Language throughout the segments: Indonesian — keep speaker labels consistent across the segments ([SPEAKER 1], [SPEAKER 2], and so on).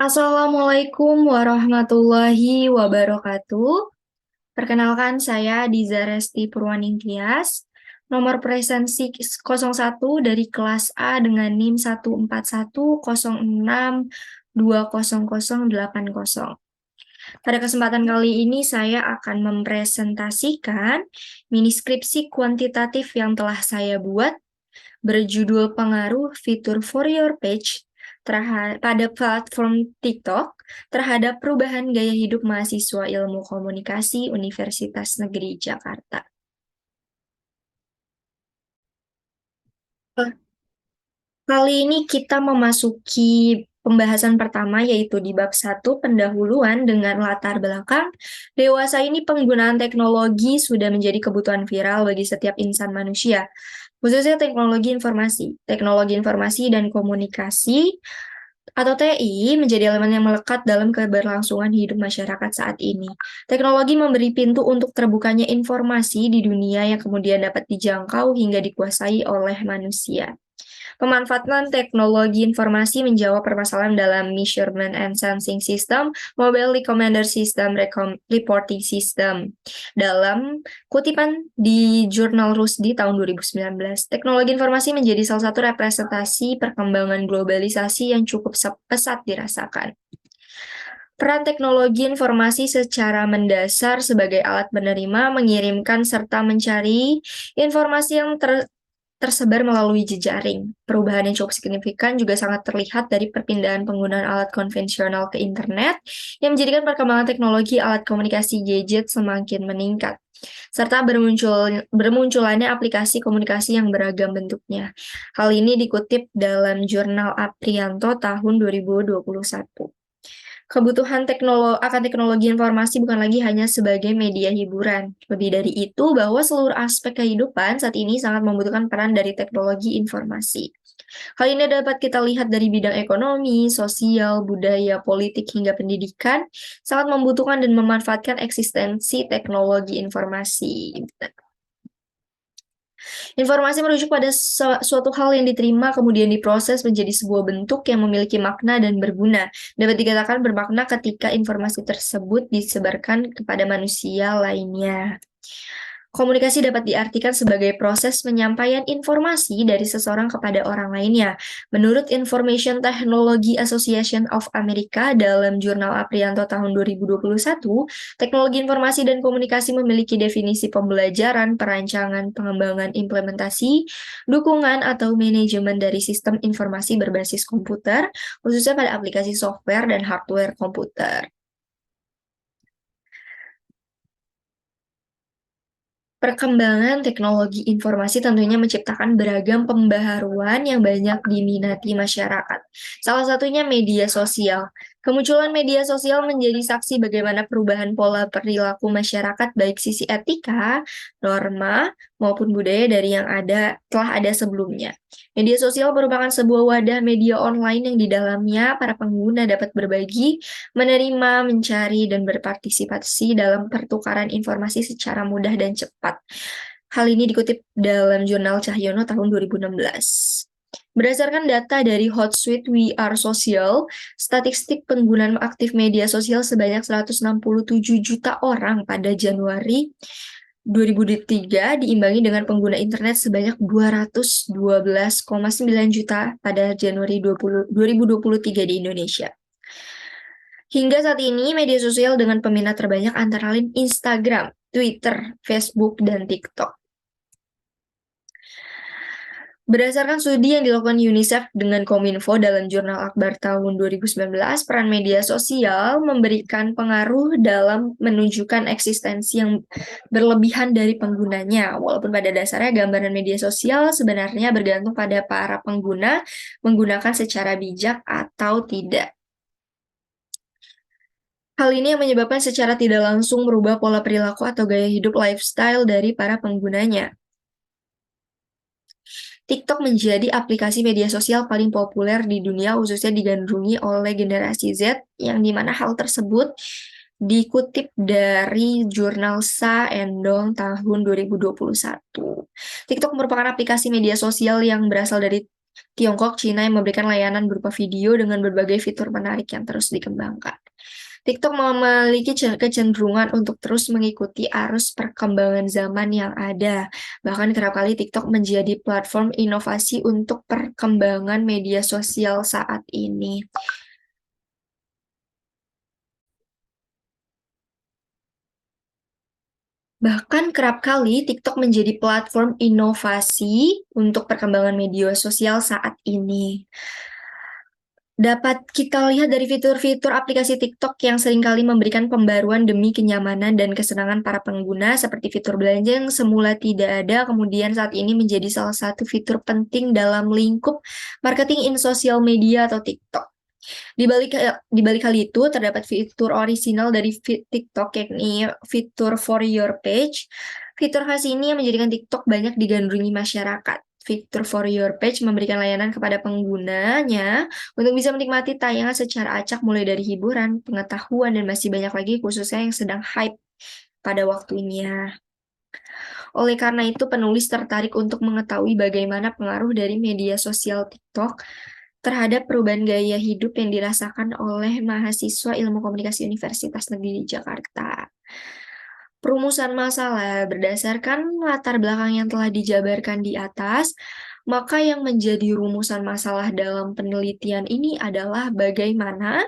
[SPEAKER 1] Assalamualaikum warahmatullahi wabarakatuh. Perkenalkan saya Diza Resti Purwaningtyas, nomor presensi 01 dari kelas A dengan NIM 14106200080. Pada kesempatan kali ini saya akan mempresentasikan mini skripsi kuantitatif yang telah saya buat berjudul Pengaruh Fitur For Your Page pada platform TikTok terhadap perubahan gaya hidup mahasiswa Ilmu Komunikasi Universitas Negeri Jakarta. Kali ini kita memasuki pembahasan pertama, yaitu di bab 1 pendahuluan dengan latar belakang. Dewasa ini penggunaan teknologi sudah menjadi kebutuhan viral bagi setiap insan manusia, khususnya teknologi informasi dan komunikasi atau TI menjadi elemen yang melekat dalam keberlangsungan hidup masyarakat saat ini. Teknologi memberi pintu untuk terbukanya informasi di dunia yang kemudian dapat dijangkau hingga dikuasai oleh manusia. Pemanfaatan teknologi informasi menjawab permasalahan dalam measurement and sensing system, mobile recommender system, reporting system. Dalam kutipan di jurnal Rusdi tahun 2019, teknologi informasi menjadi salah satu representasi perkembangan globalisasi yang cukup pesat dirasakan. Peran teknologi informasi secara mendasar sebagai alat menerima, mengirimkan, serta mencari informasi yang tersebar melalui jejaring. Perubahan yang cukup signifikan juga sangat terlihat dari perpindahan penggunaan alat konvensional ke internet yang menjadikan perkembangan teknologi alat komunikasi gadget semakin meningkat, serta bermunculannya aplikasi komunikasi yang beragam bentuknya. Hal ini dikutip dalam jurnal Aprianto tahun 2021. Kebutuhan akan teknologi informasi bukan lagi hanya sebagai media hiburan. Lebih dari itu, bahwa seluruh aspek kehidupan saat ini sangat membutuhkan peran dari teknologi informasi. Hal ini dapat kita lihat dari bidang ekonomi, sosial, budaya, politik, hingga pendidikan, sangat membutuhkan dan memanfaatkan eksistensi teknologi informasi. Informasi merujuk pada suatu hal yang diterima kemudian diproses menjadi sebuah bentuk yang memiliki makna dan berguna. Dapat dikatakan bermakna ketika informasi tersebut disebarkan kepada manusia lainnya. Komunikasi dapat diartikan sebagai proses penyampaian informasi dari seseorang kepada orang lainnya. Menurut Information Technology Association of America dalam jurnal Aprianto tahun 2021, teknologi informasi dan komunikasi memiliki definisi pembelajaran, perancangan, pengembangan implementasi, dukungan atau manajemen dari sistem informasi berbasis komputer, khususnya pada aplikasi software dan hardware komputer. Perkembangan teknologi informasi tentunya menciptakan beragam pembaharuan yang banyak diminati masyarakat. Salah satunya media sosial. Kemunculan media sosial menjadi saksi bagaimana perubahan pola perilaku masyarakat baik sisi etika, norma, maupun budaya dari yang telah ada sebelumnya. Media sosial merupakan sebuah wadah media online yang di dalamnya para pengguna dapat berbagi, menerima, mencari, dan berpartisipasi dalam pertukaran informasi secara mudah dan cepat. Hal ini dikutip dalam jurnal Cahyono tahun 2016. Berdasarkan data dari Hotsuite We Are Social, statistik penggunaan aktif media sosial sebanyak 167 juta orang pada Januari 2003 diimbangi dengan pengguna internet sebanyak 212,9 juta pada Januari 2023 di Indonesia. Hingga saat ini, media sosial dengan peminat terbanyak antara lain Instagram, Twitter, Facebook, dan TikTok. Berdasarkan studi yang dilakukan UNICEF dengan Kominfo dalam jurnal Akbar tahun 2019, peran media sosial memberikan pengaruh dalam menunjukkan eksistensi yang berlebihan dari penggunanya. Walaupun pada dasarnya gambaran media sosial sebenarnya bergantung pada para pengguna menggunakan secara bijak atau tidak. Hal ini yang menyebabkan secara tidak langsung merubah pola perilaku atau gaya hidup lifestyle dari para penggunanya. TikTok menjadi aplikasi media sosial paling populer di dunia, khususnya digandrungi oleh generasi Z, yang dimana hal tersebut dikutip dari jurnal Sa Endong tahun 2021. TikTok merupakan aplikasi media sosial yang berasal dari Tiongkok, Cina yang memberikan layanan berupa video dengan berbagai fitur menarik yang terus dikembangkan. TikTok memiliki kecenderungan untuk terus mengikuti arus perkembangan zaman yang ada. Bahkan kerap kali TikTok menjadi platform inovasi untuk perkembangan media sosial saat ini. Bahkan kerap kali TikTok menjadi platform inovasi untuk perkembangan media sosial saat ini. Dapat kita lihat dari fitur-fitur aplikasi TikTok yang seringkali memberikan pembaruan demi kenyamanan dan kesenangan para pengguna, seperti fitur belanja yang semula tidak ada, kemudian saat ini menjadi salah satu fitur penting dalam lingkup marketing in social media atau TikTok. Di balik hal itu, terdapat fitur orisinal dari TikTok, yakni fitur For Your Page. Fitur khas ini yang menjadikan TikTok banyak digandrungi masyarakat. Fitur For Your Page memberikan layanan kepada penggunanya untuk bisa menikmati tayangan secara acak mulai dari hiburan, pengetahuan, dan masih banyak lagi khususnya yang sedang hype pada waktunya. Oleh karena itu, penulis tertarik untuk mengetahui bagaimana pengaruh dari media sosial TikTok terhadap perubahan gaya hidup yang dirasakan oleh mahasiswa Ilmu Komunikasi Universitas Negeri Jakarta. Perumusan masalah berdasarkan latar belakang yang telah dijabarkan di atas, maka yang menjadi rumusan masalah dalam penelitian ini adalah bagaimana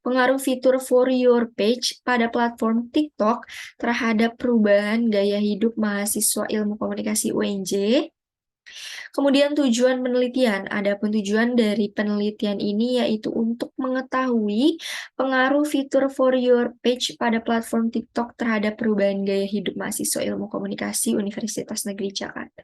[SPEAKER 1] pengaruh fitur For Your Page pada platform TikTok terhadap perubahan gaya hidup mahasiswa Ilmu Komunikasi UNJ. Kemudian tujuan penelitian, adapun tujuan dari penelitian ini yaitu untuk mengetahui pengaruh fitur For Your Page pada platform TikTok terhadap perubahan gaya hidup mahasiswa Ilmu Komunikasi Universitas Negeri Jakarta.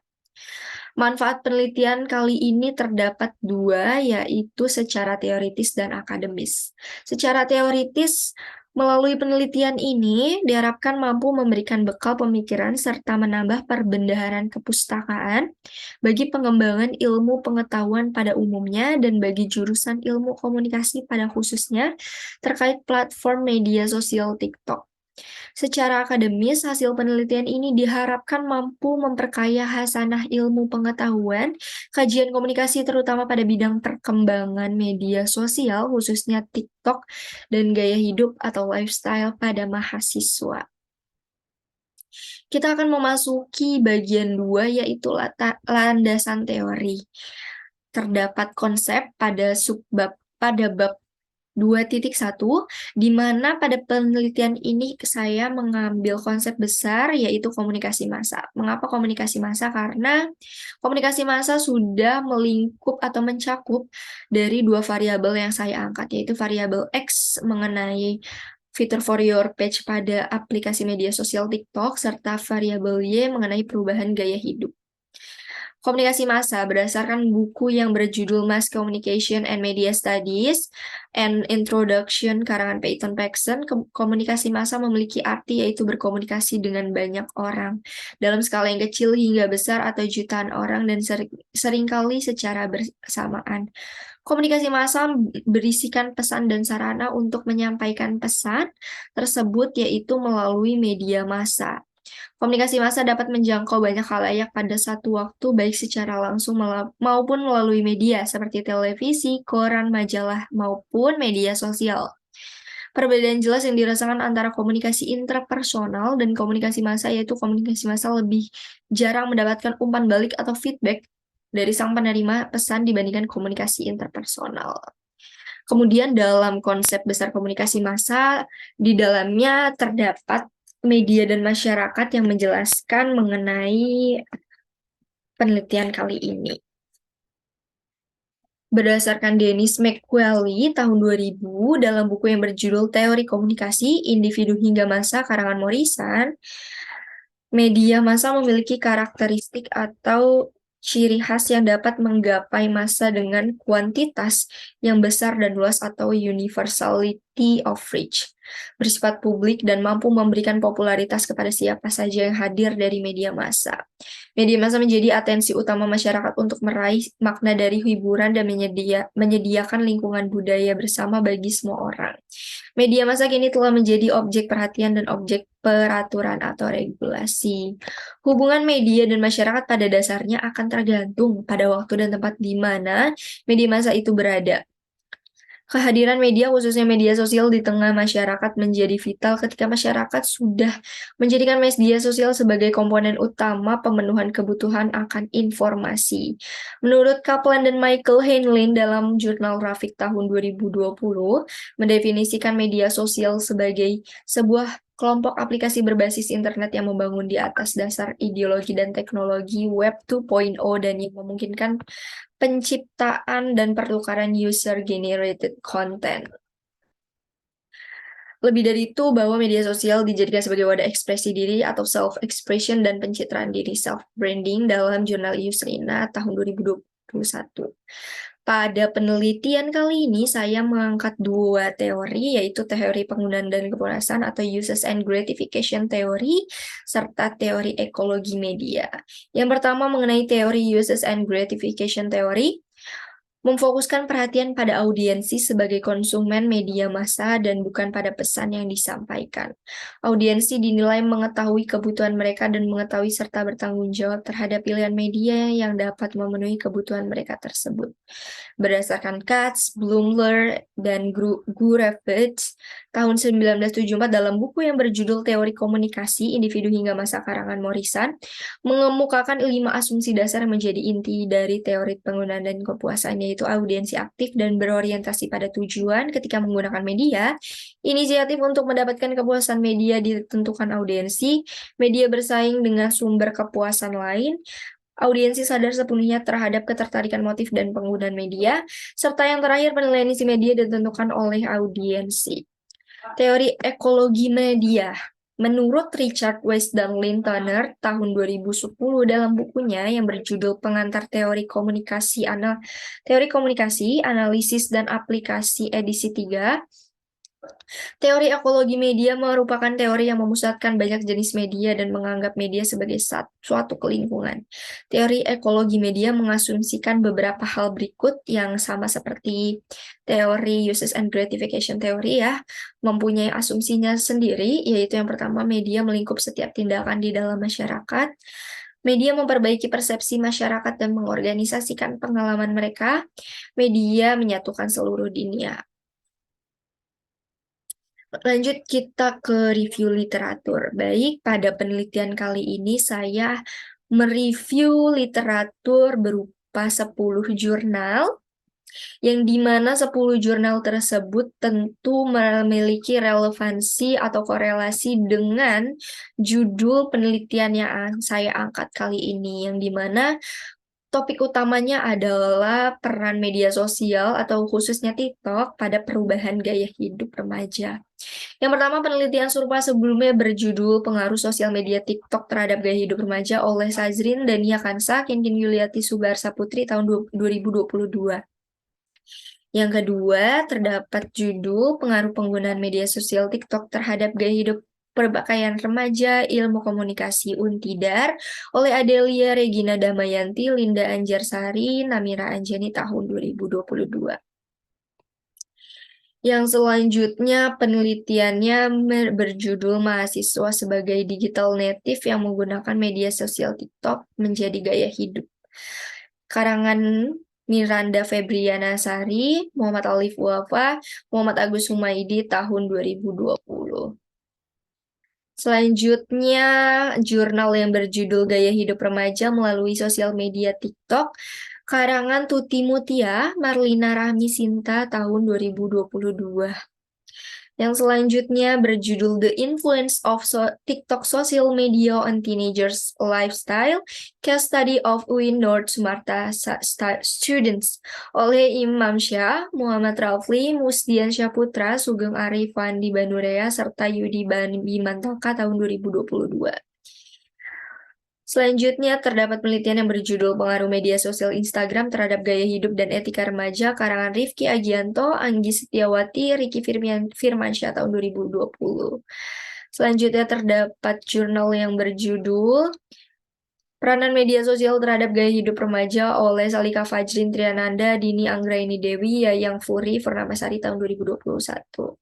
[SPEAKER 1] Manfaat penelitian kali ini terdapat dua, yaitu secara teoritis dan akademis. Secara teoritis, melalui penelitian ini diharapkan mampu memberikan bekal pemikiran serta menambah perbendaharaan kepustakaan bagi pengembangan ilmu pengetahuan pada umumnya dan bagi jurusan ilmu komunikasi pada khususnya terkait platform media sosial TikTok. Secara akademis, hasil penelitian ini diharapkan mampu memperkaya hasanah ilmu pengetahuan, kajian komunikasi terutama pada bidang perkembangan media sosial, khususnya TikTok, dan gaya hidup atau lifestyle pada mahasiswa. Kita akan memasuki bagian 2, yaitu landasan teori. Terdapat konsep pada bab 2.1, di mana pada penelitian ini saya mengambil konsep besar yaitu komunikasi massa. Mengapa komunikasi massa? Karena komunikasi massa sudah melingkup atau mencakup dari dua variabel yang saya angkat, yaitu variabel X mengenai fitur For Your Page pada aplikasi media sosial TikTok, serta variabel Y mengenai perubahan gaya hidup. Komunikasi massa berdasarkan buku yang berjudul Mass Communication and Media Studies and Introduction karangan Peyton Paxson, komunikasi massa memiliki arti yaitu berkomunikasi dengan banyak orang dalam skala yang kecil hingga besar atau jutaan orang dan seringkali secara bersamaan. Komunikasi massa berisikan pesan dan sarana untuk menyampaikan pesan tersebut yaitu melalui media massa. Komunikasi massa dapat menjangkau banyak khalayak pada satu waktu, baik secara langsung maupun melalui media seperti televisi, koran, majalah, maupun media sosial. Perbedaan jelas yang dirasakan antara komunikasi interpersonal dan komunikasi massa yaitu komunikasi massa lebih jarang mendapatkan umpan balik atau feedback dari sang penerima pesan dibandingkan komunikasi interpersonal. Kemudian dalam konsep besar komunikasi massa, di dalamnya terdapat media dan masyarakat yang menjelaskan mengenai penelitian kali ini. Berdasarkan Dennis McQually tahun 2000 dalam buku yang berjudul Teori Komunikasi, Individu hingga Massa karangan Morrison, media massa memiliki karakteristik atau ciri khas yang dapat menggapai massa dengan kuantitas yang besar dan luas atau universality of reach. bersifat publik, dan mampu memberikan popularitas kepada siapa saja yang hadir dari media massa. Media massa menjadi atensi utama masyarakat untuk meraih makna dari hiburan dan menyediakan lingkungan budaya bersama bagi semua orang. Media massa kini telah menjadi objek perhatian dan objek peraturan atau regulasi. Hubungan media dan masyarakat pada dasarnya akan tergantung pada waktu dan tempat di mana media massa itu berada. Kehadiran media, khususnya media sosial di tengah masyarakat menjadi vital ketika masyarakat sudah menjadikan media sosial sebagai komponen utama pemenuhan kebutuhan akan informasi. Menurut Kaplan dan Michael Heinlein dalam jurnal Rafik tahun 2020, mendefinisikan media sosial sebagai sebuah kelompok aplikasi berbasis internet yang membangun di atas dasar ideologi dan teknologi Web 2.0 dan yang memungkinkan penciptaan dan pertukaran user-generated content. Lebih dari itu, bahwa media sosial dijadikan sebagai wadah ekspresi diri atau self-expression dan pencitraan diri self-branding dalam jurnal Yusrina tahun 2021. Pada penelitian kali ini, saya mengangkat dua teori, yaitu teori penggunaan dan kepuasan atau uses and gratification theory, serta teori ekologi media. Yang pertama mengenai teori uses and gratification theory, memfokuskan perhatian pada audiensi sebagai konsumen media massa dan bukan pada pesan yang disampaikan. Audiensi dinilai mengetahui kebutuhan mereka dan mengetahui serta bertanggung jawab terhadap pilihan media yang dapat memenuhi kebutuhan mereka tersebut. Berdasarkan Katz, Blumler, dan Gurevich tahun 1974 dalam buku yang berjudul Teori Komunikasi Individu hingga Masa karangan Morrison, mengemukakan 5 asumsi dasar yang menjadi inti dari teori penggunaan dan kepuasan, yaitu audiensi aktif dan berorientasi pada tujuan ketika menggunakan media, inisiatif untuk mendapatkan kepuasan media ditentukan audiensi, media bersaing dengan sumber kepuasan lain, audiensi sadar sepenuhnya terhadap ketertarikan motif dan penggunaan media, serta yang terakhir penilaian isi media ditentukan oleh audiensi. Teori ekologi media. Menurut Richard Weiss dan Lynn Turner tahun 2010 dalam bukunya yang berjudul Pengantar Teori Komunikasi, Analisis dan Aplikasi edisi 3, teori ekologi media merupakan teori yang memusatkan banyak jenis media dan menganggap media sebagai suatu kelingkungan. Teori ekologi media mengasumsikan beberapa hal berikut yang sama seperti teori uses and gratification theory ya, mempunyai asumsinya sendiri, yaitu yang pertama, media melingkup setiap tindakan di dalam masyarakat. Media memperbaiki persepsi masyarakat dan mengorganisasikan pengalaman mereka. Media menyatukan seluruh dunia. Lanjut kita ke review literatur. Baik, pada penelitian kali ini saya mereview literatur berupa 10 jurnal, yang dimana 10 jurnal tersebut tentu memiliki relevansi atau korelasi dengan judul penelitian yang saya angkat kali ini, yang dimana topik utamanya adalah peran media sosial atau khususnya TikTok pada perubahan gaya hidup remaja. Yang pertama, penelitian serupa sebelumnya berjudul Pengaruh Sosial Media TikTok Terhadap Gaya Hidup Remaja oleh Sazrin Dania Kansa, Kinkin Yuliati Subarsa Putri tahun 2022. Yang kedua, terdapat judul Pengaruh Penggunaan Media Sosial TikTok Terhadap Gaya Hidup Perbakaian Remaja Ilmu Komunikasi Untidar oleh Adelia Regina Damayanti, Linda Anjarsari, Namira Anjani tahun 2022. Yang selanjutnya penelitiannya berjudul Mahasiswa sebagai Digital Native yang menggunakan media sosial TikTok menjadi gaya hidup. Karangan Miranda Febriana Sari, Muhammad Alif Wafa, Muhammad Agus Humaidi tahun 2020. Selanjutnya, jurnal yang berjudul Gaya Hidup Remaja Melalui Sosial Media TikTok, karangan Tuti Mutia, Marlina Rahmi Sinta tahun 2022. Yang selanjutnya berjudul The Influence of TikTok Social Media on Teenagers Lifestyle, Case Study of UIN North Sumatera Students oleh Imam Syah, Muhammad Rafli, Musdian Syaputra, Sugeng Arif, Fandi Banurea, serta Yudi Bimantaka tahun 2022. Selanjutnya, terdapat penelitian yang berjudul Pengaruh Media Sosial Instagram Terhadap Gaya Hidup dan Etika Remaja karangan Rifki Agianto, Anggi Setiawati, Riki Firmansyah tahun 2020. Selanjutnya terdapat jurnal yang berjudul Peranan Media Sosial Terhadap Gaya Hidup Remaja oleh Salika Fajrin Triananda, Dini Anggraini Dewi, Yayang Furi, Purnamasari tahun 2021.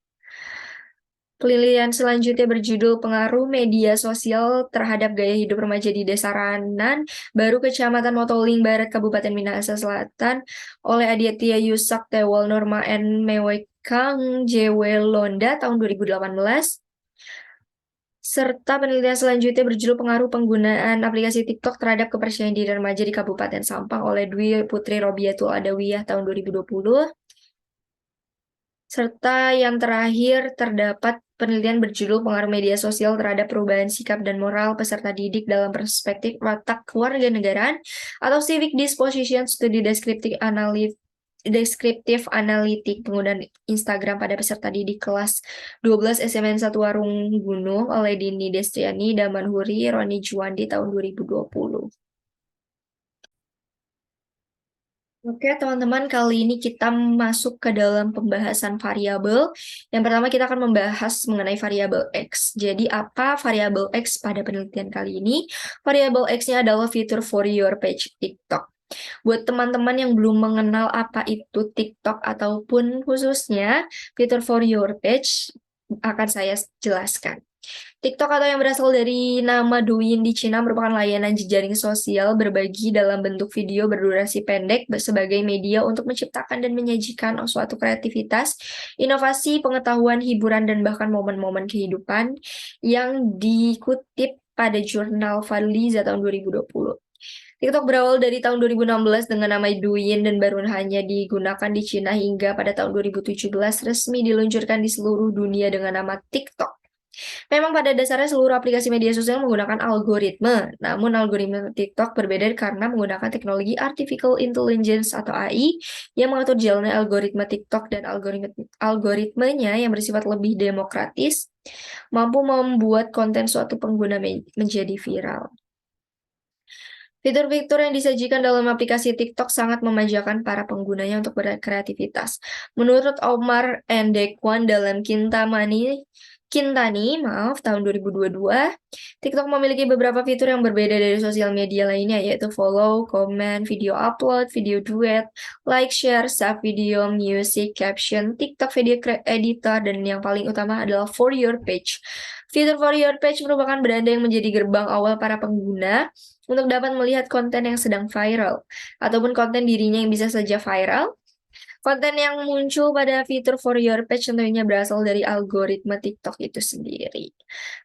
[SPEAKER 1] Penelitian selanjutnya berjudul Pengaruh Media Sosial Terhadap Gaya Hidup Remaja di Desa Ranan Baru, Kecamatan Motoling Barat, Kabupaten Minahasa Selatan oleh Aditya Yusak Tewol Norma N. Mewekang JW Londa tahun 2018. Serta penelitian selanjutnya berjudul Pengaruh Penggunaan Aplikasi TikTok Terhadap Kepercayaan Diri Remaja di Kabupaten Sampang oleh Dwi Putri Robiatul Adawiyah tahun 2020. Serta yang terakhir terdapat penelitian berjudul Pengaruh Media Sosial Terhadap Perubahan Sikap dan Moral Peserta Didik dalam Perspektif Watak Kewarganegaraan atau Civic Disposition Studi Deskriptif Analitik Penggunaan Instagram pada Peserta Didik kelas 12 SMN 1 Warung Gunung oleh Dini Destriani, Damanhuri, Roni Juwandi tahun 2020. Oke, teman-teman, kali ini kita masuk ke dalam pembahasan variabel. Yang pertama, kita akan membahas mengenai variabel X. Jadi, apa variabel X pada penelitian kali ini? Variabel X-nya adalah fitur for your page TikTok. Buat teman-teman yang belum mengenal apa itu TikTok ataupun khususnya fitur for your page, akan saya jelaskan. TikTok atau yang berasal dari nama Douyin di Cina merupakan layanan jejaring sosial berbagi dalam bentuk video berdurasi pendek sebagai media untuk menciptakan dan menyajikan suatu kreativitas, inovasi, pengetahuan, hiburan, dan bahkan momen-momen kehidupan yang dikutip pada jurnal Fadliza tahun 2020. TikTok berawal dari tahun 2016 dengan nama Douyin dan baru hanya digunakan di Cina hingga pada tahun 2017 resmi diluncurkan di seluruh dunia dengan nama TikTok. Memang pada dasarnya seluruh aplikasi media sosial menggunakan algoritma, namun algoritma TikTok berbeda karena menggunakan teknologi Artificial Intelligence atau AI yang mengatur jalannya algoritma TikTok dan algoritmanya yang bersifat lebih demokratis, mampu membuat konten suatu pengguna menjadi viral. Fitur-fitur yang disajikan dalam aplikasi TikTok sangat memanjakan para penggunanya untuk berkreativitas. Menurut Omar Endekwan dalam Kintani, tahun 2022, TikTok memiliki beberapa fitur yang berbeda dari sosial media lainnya, yaitu follow, comment, video upload, video duet, like, share, save video, music, caption, TikTok video editor, dan yang paling utama adalah for your page. Fitur for your page merupakan beranda yang menjadi gerbang awal para pengguna untuk dapat melihat konten yang sedang viral, ataupun konten dirinya yang bisa saja viral. Konten yang muncul pada fitur for your page tentunya berasal dari algoritma TikTok itu sendiri.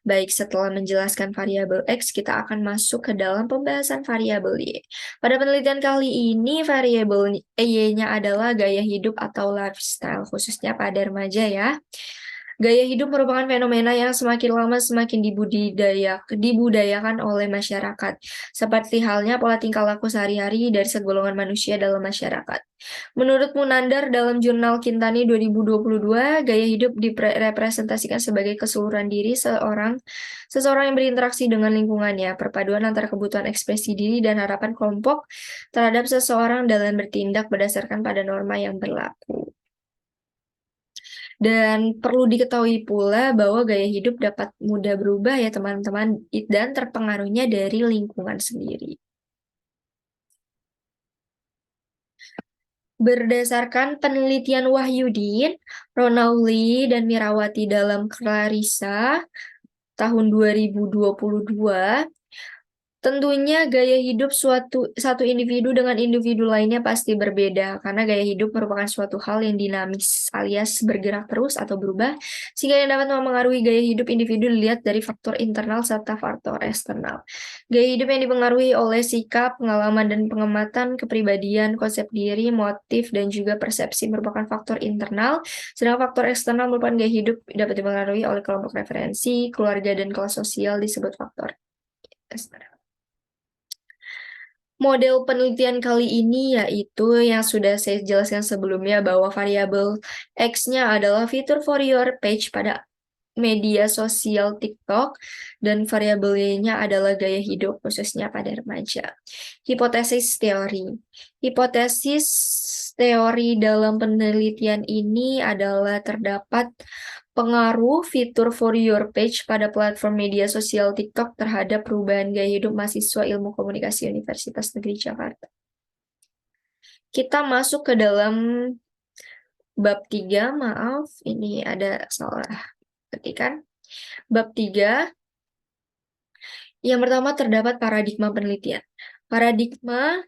[SPEAKER 1] Baik, setelah menjelaskan variabel X, kita akan masuk ke dalam pembahasan variabel Y. Pada penelitian kali ini, variabel Y-nya adalah gaya hidup atau lifestyle, khususnya pada remaja ya. Gaya hidup merupakan fenomena yang semakin lama semakin dibudayakan oleh masyarakat, seperti halnya pola tingkah laku sehari-hari dari segolongan manusia dalam masyarakat. Menurut Munandar dalam jurnal Kintani 2022, gaya hidup direpresentasikan sebagai keseluruhan diri seseorang yang berinteraksi dengan lingkungannya, perpaduan antara kebutuhan ekspresi diri dan harapan kelompok terhadap seseorang dalam bertindak berdasarkan pada norma yang berlaku. Dan perlu diketahui pula bahwa gaya hidup dapat mudah berubah ya teman-teman, dan terpengaruhnya dari lingkungan sendiri. Berdasarkan penelitian Wahyudin, Ronald dan Mirawati dalam Clarissa tahun 2022, tentunya gaya hidup satu individu dengan individu lainnya pasti berbeda, karena gaya hidup merupakan suatu hal yang dinamis alias bergerak terus atau berubah, sehingga yang dapat mempengaruhi gaya hidup individu dilihat dari faktor internal serta faktor eksternal. Gaya hidup yang dipengaruhi oleh sikap, pengalaman, dan pengamatan kepribadian, konsep diri, motif, dan juga persepsi merupakan faktor internal, sedangkan faktor eksternal merupakan gaya hidup dapat dipengaruhi oleh kelompok referensi, keluarga, dan kelas sosial disebut faktor eksternal. Model penelitian kali ini yaitu yang sudah saya jelaskan sebelumnya bahwa variabel X-nya adalah fitur for your page pada media sosial TikTok, dan variabel Y-nya adalah gaya hidup, khususnya pada remaja. Hipotesis teori. Hipotesis teori dalam penelitian ini adalah terdapat pengaruh fitur For Your Page pada platform media sosial TikTok terhadap perubahan gaya hidup mahasiswa Ilmu Komunikasi Universitas Negeri Jakarta. Kita masuk ke dalam bab 3, maaf, ini ada salah ketikan. Bab 3, yang pertama terdapat paradigma penelitian. Paradigma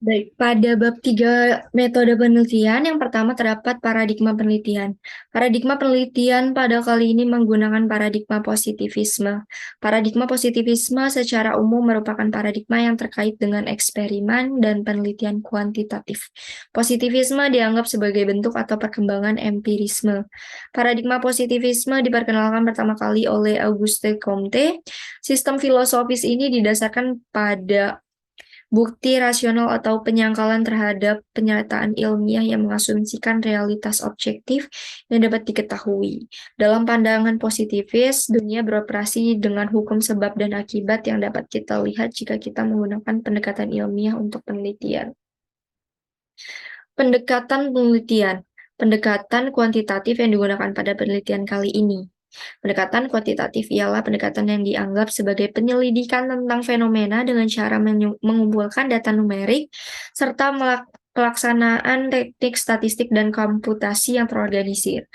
[SPEAKER 1] Baik, pada bab 3 metode penelitian, yang pertama terdapat paradigma penelitian. Paradigma penelitian pada kali ini menggunakan paradigma positivisme. Paradigma positivisme secara umum merupakan paradigma yang terkait dengan eksperimen dan penelitian kuantitatif. Positivisme dianggap sebagai bentuk atau perkembangan empirisme. Paradigma positivisme diperkenalkan pertama kali oleh Auguste Comte. Sistem filosofis ini didasarkan pada bukti rasional atau penyangkalan terhadap penyataan ilmiah yang mengasumsikan realitas objektif yang dapat diketahui. Dalam pandangan positivis, dunia beroperasi dengan hukum sebab dan akibat yang dapat kita lihat jika kita menggunakan pendekatan ilmiah untuk penelitian. Pendekatan penelitian. Pendekatan kuantitatif yang digunakan pada penelitian kali ini. Pendekatan kuantitatif ialah pendekatan yang dianggap sebagai penyelidikan tentang fenomena dengan cara mengumpulkan data numerik serta pelaksanaan teknik statistik dan komputasi yang terorganisir.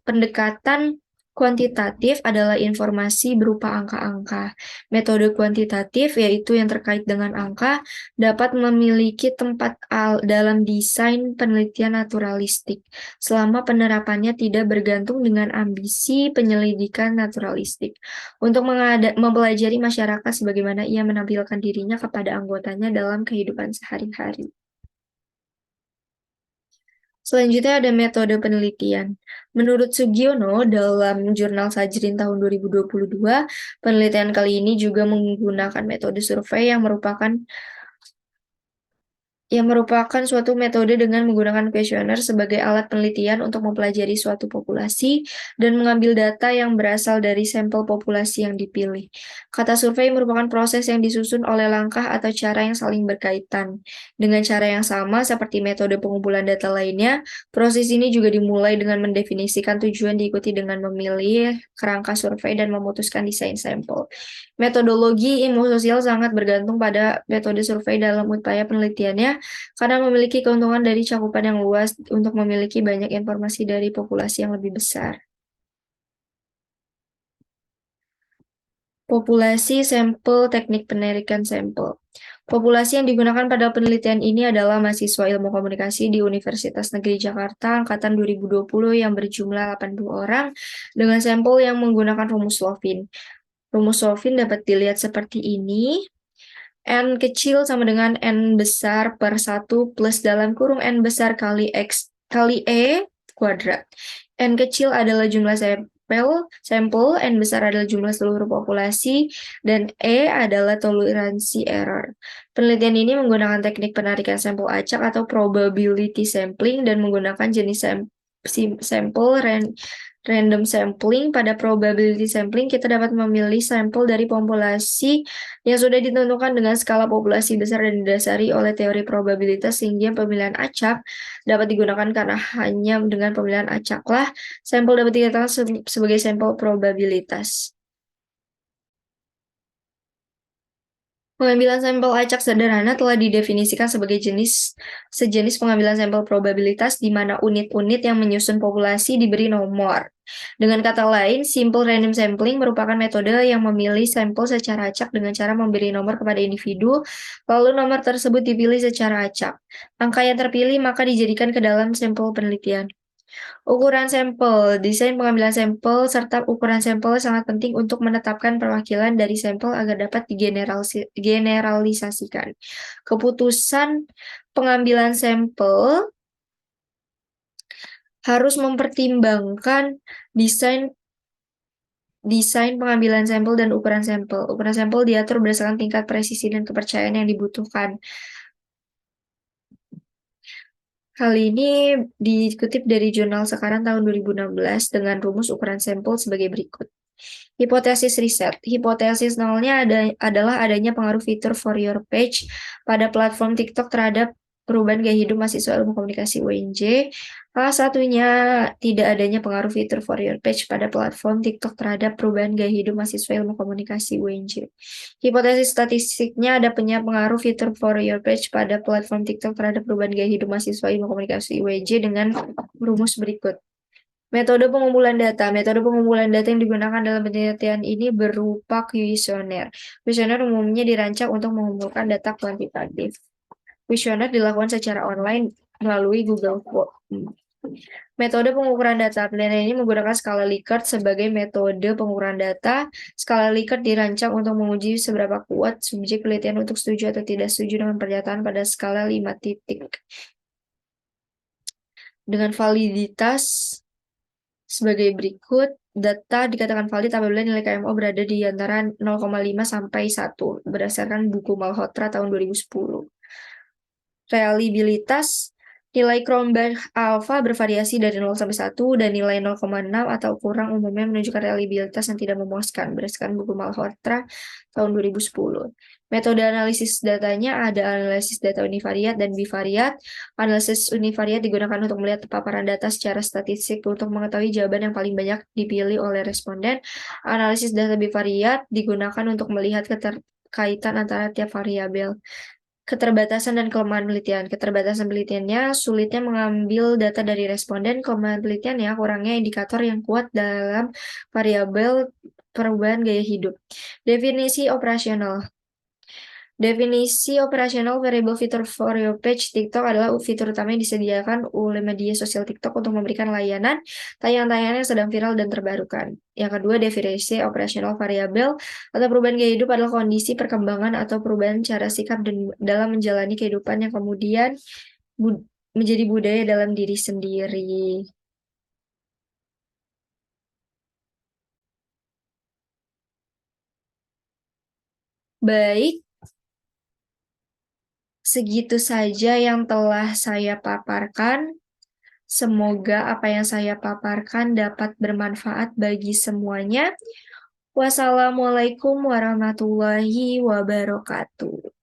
[SPEAKER 1] Pendekatan kuantitatif adalah informasi berupa angka-angka. Metode kuantitatif, yaitu yang terkait dengan angka, dapat memiliki tempat dalam desain penelitian naturalistik, selama penerapannya tidak bergantung dengan ambisi penyelidikan naturalistik, untuk mempelajari masyarakat sebagaimana ia menampilkan dirinya kepada anggotanya dalam kehidupan sehari-hari. Selanjutnya ada metode penelitian. Menurut Sugiono, dalam jurnal Sajrin tahun 2022, penelitian kali ini juga menggunakan metode survei yang merupakan suatu metode dengan menggunakan kuesioner sebagai alat penelitian untuk mempelajari suatu populasi dan mengambil data yang berasal dari sampel populasi yang dipilih. Kata survei merupakan proses yang disusun oleh langkah atau cara yang saling berkaitan. Dengan cara yang sama seperti metode pengumpulan data lainnya, proses ini juga dimulai dengan mendefinisikan tujuan diikuti dengan memilih kerangka survei dan memutuskan desain sampel. Metodologi ilmu sosial sangat bergantung pada metode survei dalam upaya penelitiannya, karena memiliki keuntungan dari cakupan yang luas untuk memiliki banyak informasi dari populasi yang lebih besar. Populasi sampel, teknik penarikan sampel. Populasi yang digunakan pada penelitian ini adalah mahasiswa ilmu komunikasi di Universitas Negeri Jakarta angkatan 2020 yang berjumlah 80 orang dengan sampel yang menggunakan rumus Lovin. Rumus Lovin dapat dilihat seperti ini. N kecil sama dengan N besar per 1 plus dalam kurung N besar kali X kali E kuadrat. N kecil adalah jumlah sampel, N besar adalah jumlah seluruh populasi, dan E adalah toleransi error. Penelitian ini menggunakan teknik penarikan sampel acak atau probability sampling dan menggunakan jenis sampel random sampling. Pada probability sampling, kita dapat memilih sampel dari populasi yang sudah ditentukan dengan skala populasi besar dan didasari oleh teori probabilitas, sehingga pemilihan acak dapat digunakan karena hanya dengan pemilihan acaklah sampel dapat dikatakan sebagai sampel probabilitas. Pengambilan sampel acak sederhana telah didefinisikan sebagai sejenis pengambilan sampel probabilitas di mana unit-unit yang menyusun populasi diberi nomor. Dengan kata lain, simple random sampling merupakan metode yang memilih sampel secara acak dengan cara memberi nomor kepada individu, lalu nomor tersebut dipilih secara acak. Angka yang terpilih maka dijadikan ke dalam sampel penelitian. Ukuran sampel, desain pengambilan sampel, serta ukuran sampel sangat penting untuk menetapkan perwakilan dari sampel agar dapat digeneralisasikan. Keputusan pengambilan sampel harus mempertimbangkan desain pengambilan sampel dan ukuran sampel. Ukuran sampel diatur berdasarkan tingkat presisi dan kepercayaan yang dibutuhkan. Hal ini dikutip dari jurnal Sekarang tahun 2016 dengan rumus ukuran sampel sebagai berikut. Hipotesis riset. Hipotesis nolnya adalah adanya pengaruh fitur For Your Page pada platform TikTok terhadap perubahan gaya hidup mahasiswa ilmu komunikasi UNJ. Salah satunya tidak adanya pengaruh fitur For Your Page pada platform TikTok terhadap perubahan gaya hidup mahasiswa ilmu komunikasi UNJ. Hipotesis statistiknya ada pengaruh fitur For Your Page pada platform TikTok terhadap perubahan gaya hidup mahasiswa ilmu komunikasi UNJ dengan rumus berikut. Metode pengumpulan data. Metode pengumpulan data yang digunakan dalam penelitian ini berupa kuesioner. Kuesioner umumnya dirancang untuk mengumpulkan data kuantitatif. Kuesioner dilakukan secara online melalui Google Form. Metode pengukuran data. Penelitian ini menggunakan skala Likert sebagai metode pengukuran data. Skala Likert dirancang untuk menguji seberapa kuat subjek penelitian untuk setuju atau tidak setuju dengan pernyataan pada skala 5 titik. Dengan validitas sebagai berikut, data dikatakan valid apabila nilai KMO berada di antara 0,5 sampai 1 berdasarkan buku Malhotra tahun 2010. Reliabilitas, nilai Kronberg alpha bervariasi dari 0 sampai 1 dan nilai 0,6 atau kurang umumnya menunjukkan reliabilitas yang tidak memuaskan berdasarkan buku Malhotra tahun 2010. Metode analisis datanya ada analisis data univariat dan bivariat. Analisis univariat digunakan untuk melihat paparan data secara statistik untuk mengetahui jawaban yang paling banyak dipilih oleh responden. Analisis data bivariat digunakan untuk melihat keterkaitan antara tiap variabel. Keterbatasan dan kelemahan penelitian. Keterbatasan penelitiannya sulitnya mengambil data dari responden, kelemahan penelitiannya kurangnya indikator yang kuat dalam variabel perubahan gaya hidup. Definisi operasional. Definisi operasional variable fitur For Your Page TikTok adalah fitur utama yang disediakan oleh media sosial TikTok untuk memberikan layanan tayangan-tayangan yang sedang viral dan terbarukan. Yang kedua, definisi operasional variabel atau perubahan gaya hidup adalah kondisi perkembangan atau perubahan cara sikap dalam menjalani kehidupan yang kemudian menjadi budaya dalam diri sendiri. Baik, segitu saja yang telah saya paparkan. Semoga apa yang saya paparkan dapat bermanfaat bagi semuanya. Wassalamualaikum warahmatullahi wabarakatuh.